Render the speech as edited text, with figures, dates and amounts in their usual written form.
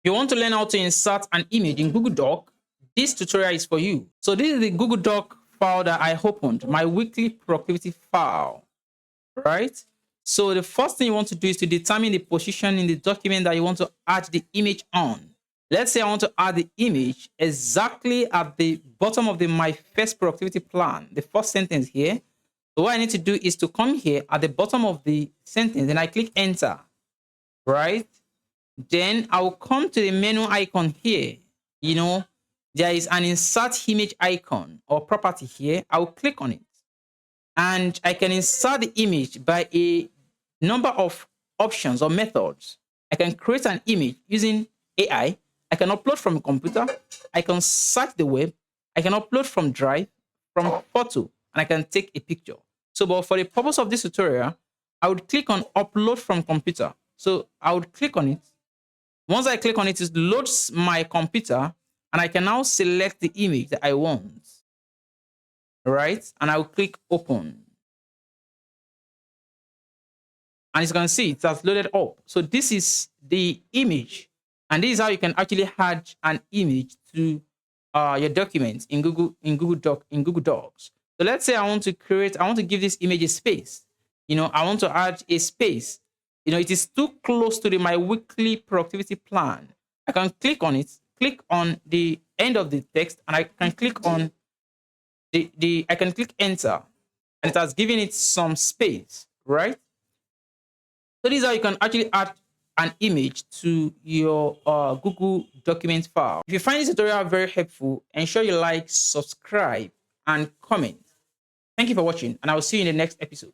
you want to learn how to insert an image in Google Doc, this tutorial is for you. So this is the Google Doc file that I opened, my weekly productivity file, right? So the first thing you want to do is to determine the position in the document that you want to add the image on. Let's say I want to add the image exactly at the bottom of my first productivity plan, the first sentence here. So what I need to do is to come here at the bottom of the sentence and I click enter, right? Then I will come to the menu icon here. There is an insert image icon or property here. I will click on it and I can insert the image by a number of options or methods. I can create an image using AI. I can upload from a computer. I can search the web. I can upload from Drive, from photo, and I can take a picture. So, but for the purpose of this tutorial, I would click on upload from computer. So I would click on it. Once I click on it, it loads my computer and I can now select the image that I want. Right? And I will click open. And as you can see, it has loaded up. So this is the image. And this is how you can actually add an image to your document in Google Docs. So let's say I want to give this image a space. I want to add a space. It is too close to my weekly productivity plan. I can click on it, click on the end of the text, and I can click on I can click enter, and it has given it some space, right? So this is how you can actually add an image to your Google document file. If you find this tutorial very helpful, ensure you like, subscribe, and comment. Thank you for watching, and I will see you in the next episode.